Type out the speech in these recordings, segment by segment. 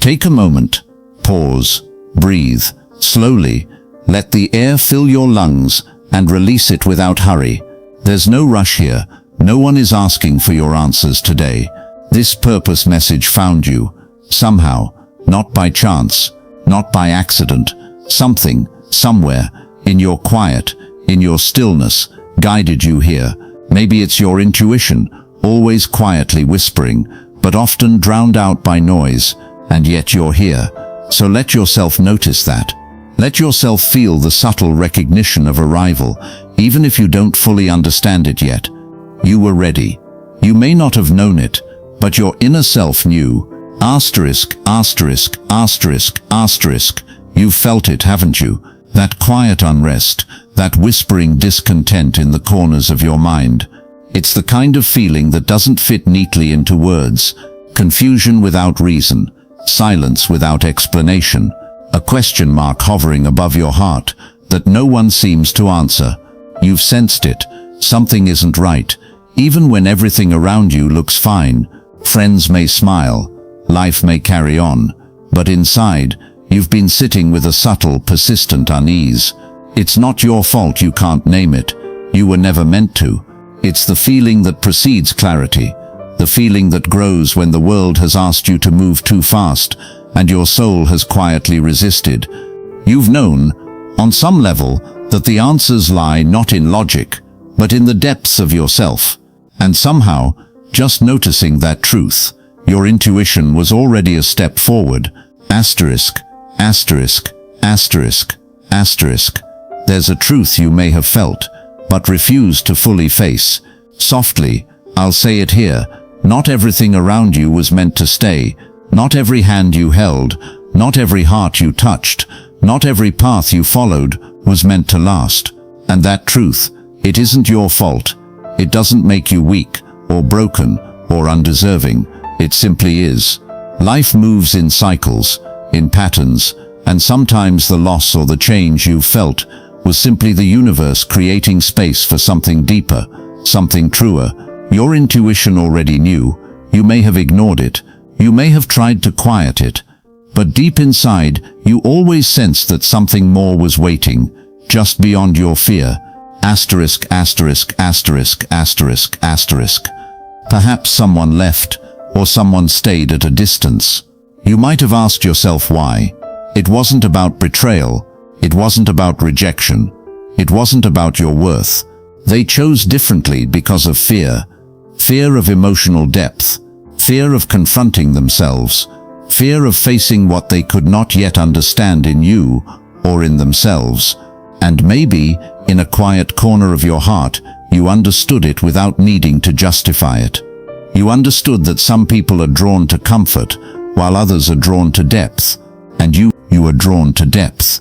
Take a moment, pause, breathe, slowly, let the air fill your lungs and release it without hurry. There's no rush here, no one is asking for your answers today. This purpose message found you, somehow, not by chance, not by accident. Something, somewhere, in your quiet, in your stillness, guided you here. Maybe it's your intuition, always quietly whispering, but often drowned out by noise, and yet you're here. So let yourself notice that. Let yourself feel the subtle recognition of arrival, even if you don't fully understand it yet. You were ready. You may not have known it, but your inner self knew. Asterisk, asterisk, asterisk, asterisk. You've felt it, haven't you? That quiet unrest, that whispering discontent in the corners of your mind. It's the kind of feeling that doesn't fit neatly into words. Confusion without reason, silence without explanation, a question mark hovering above your heart that no one seems to answer. You've sensed it. Something isn't right. Even when everything around you looks fine, friends may smile, life may carry on, but inside, you've been sitting with a subtle, persistent unease. It's not your fault you can't name it. You were never meant to. It's the feeling that precedes clarity, the feeling that grows when the world has asked you to move too fast and your soul has quietly resisted. You've known, on some level, that the answers lie not in logic, but in the depths of yourself. And somehow, just noticing that truth, your intuition was already a step forward. Asterisk, asterisk, asterisk, asterisk. There's a truth you may have felt, but refused to fully face. Softly, I'll say it here, not everything around you was meant to stay. Not every hand you held, not every heart you touched, not every path you followed was meant to last. And that truth, it isn't your fault. It doesn't make you weak, or broken, or undeserving. It simply is. Life moves in cycles, in patterns, and sometimes the loss or the change you've felt was simply the universe creating space for something deeper, something truer. Your intuition already knew. You may have ignored it. You may have tried to quiet it. But deep inside, you always sensed that something more was waiting, just beyond your fear. Asterisk, asterisk, asterisk, asterisk, asterisk. Perhaps someone left, or someone stayed at a distance. You might have asked yourself why. It wasn't about betrayal. It wasn't about rejection. It wasn't about your worth. They chose differently because of fear. Fear of emotional depth. Fear of confronting themselves. Fear of facing what they could not yet understand in you or in themselves. And maybe, in a quiet corner of your heart, you understood it without needing to justify it. You understood that some people are drawn to comfort, while others are drawn to depth. And you are drawn to depth.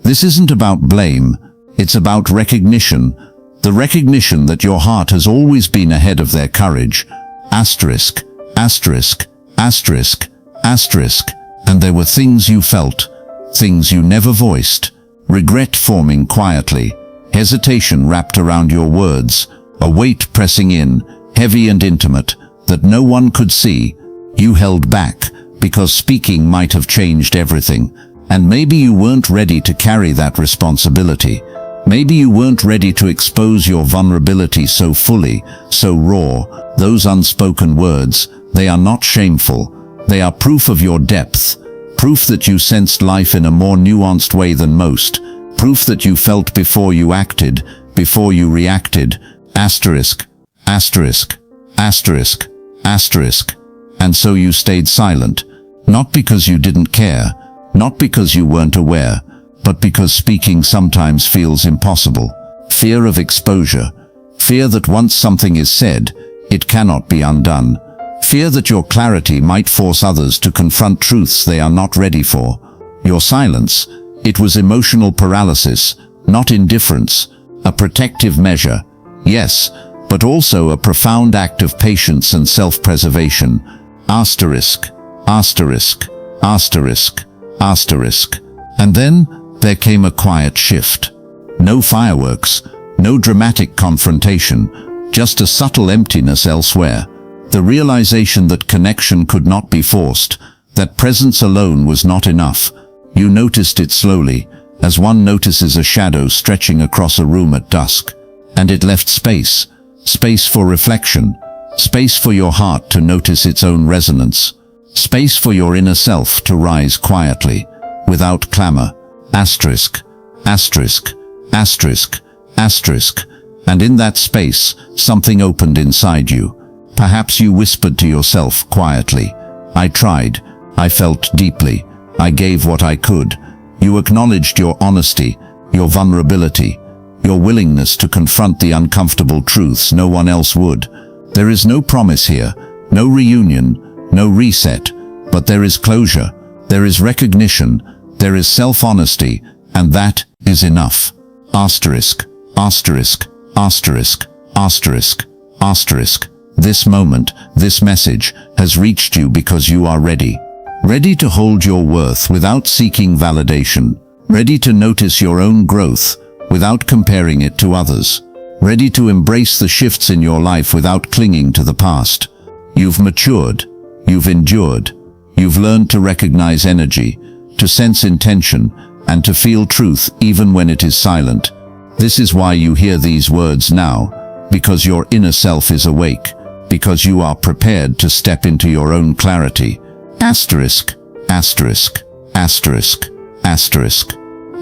This isn't about blame, it's about recognition. The recognition that your heart has always been ahead of their courage. Asterisk, asterisk, asterisk, asterisk. And there were things you felt, things you never voiced. Regret forming quietly, hesitation wrapped around your words, a weight pressing in, heavy and intimate, that no one could see. You held back, because speaking might have changed everything. And maybe you weren't ready to carry that responsibility. Maybe you weren't ready to expose your vulnerability so fully, so raw. Those unspoken words, they are not shameful. They are proof of your depth. Proof that you sensed life in a more nuanced way than most. Proof that you felt before you acted, before you reacted. Asterisk, asterisk, asterisk, asterisk. And so you stayed silent. Not because you didn't care, not because you weren't aware, but because speaking sometimes feels impossible. Fear of exposure. Fear that once something is said, it cannot be undone. Fear that your clarity might force others to confront truths they are not ready for. Your silence, it was emotional paralysis, not indifference, a protective measure, yes, but also a profound act of patience and self-preservation. Asterisk, asterisk, asterisk, asterisk. And then there came a quiet shift. No fireworks, no dramatic confrontation, just a subtle emptiness elsewhere. The realization that connection could not be forced, That presence alone was not enough. You noticed it slowly, as one notices a shadow stretching across a room at dusk. And it left space. Space for reflection. Space for your heart to notice its own resonance. Space for your inner self to rise quietly, without clamor. Asterisk, asterisk, asterisk, asterisk. And in that space, something opened inside you. Perhaps you whispered to yourself quietly, I tried, I felt deeply, I gave what I could. You acknowledged your honesty, your vulnerability, your willingness to confront the uncomfortable truths no one else would. There is no promise here, no reunion, no reset, but there is closure, there is recognition, there is self-honesty, and that is enough. Asterisk, asterisk, asterisk, asterisk, asterisk. This moment, this message, has reached you because you are ready. Ready to hold your worth without seeking validation. Ready to notice your own growth without comparing it to others. Ready to embrace the shifts in your life without clinging to the past. You've matured. You've endured. You've learned to recognize energy, to sense intention, and to feel truth even when it is silent. This is why you hear these words now, because your inner self is awake, because you are prepared to step into your own clarity. Asterisk, asterisk, asterisk, asterisk.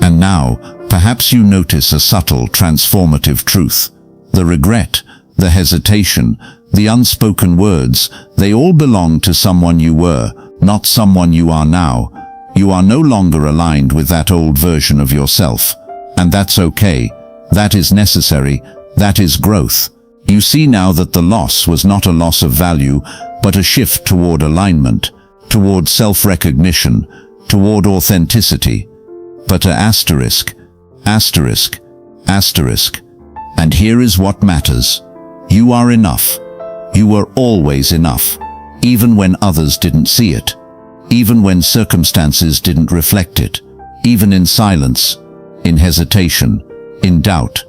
And now, perhaps you notice a subtle, transformative truth. The regret, the hesitation, the unspoken words, they all belong to someone you were, not someone you are now. You are no longer aligned with that old version of yourself. And that's okay. That is necessary. That is growth. You see now that the loss was not a loss of value, but a shift toward alignment, toward self-recognition, toward authenticity. But asterisk, asterisk, asterisk. And here is what matters. You are enough. You were always enough, even when others didn't see it, even when circumstances didn't reflect it, even in silence, in hesitation, in doubt.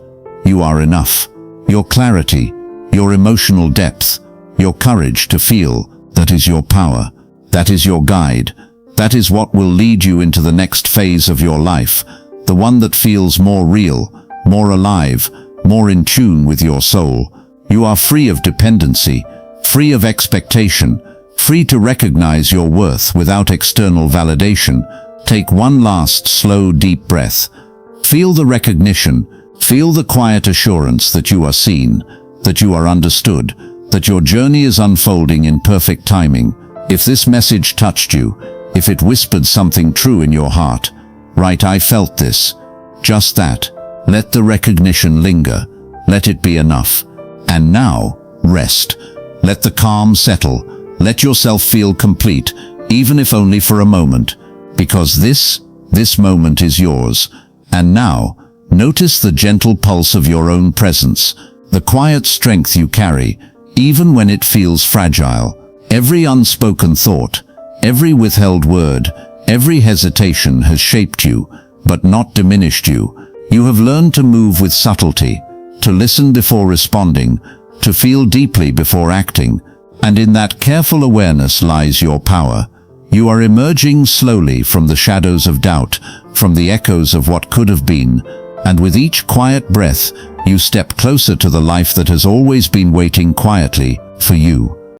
You are enough. Your clarity, your emotional depth, your courage to feel, that is your power, that is your guide, that is what will lead you into the next phase of your life, the one that feels more real, more alive, more in tune with your soul. You are free of dependency, free of expectation, free to recognize your worth without external validation. Take one last slow, deep breath. Feel the recognition. Feel the quiet assurance that you are seen, that you are understood, that your journey is unfolding in perfect timing. If this message touched you, if it whispered something true in your heart, right, I felt this, just that, let the recognition linger, let it be enough. And now, rest. Let the calm settle, let yourself feel complete, even if only for a moment, because this moment is yours. And now, notice the gentle pulse of your own presence, the quiet strength you carry, even when it feels fragile. Every unspoken thought, every withheld word, every hesitation has shaped you, but not diminished you. You have learned to move with subtlety, to listen before responding, to feel deeply before acting, and in that careful awareness lies your power. You are emerging slowly from the shadows of doubt, from the echoes of what could have been, and with each quiet breath, you step closer to the life that has always been waiting quietly for you.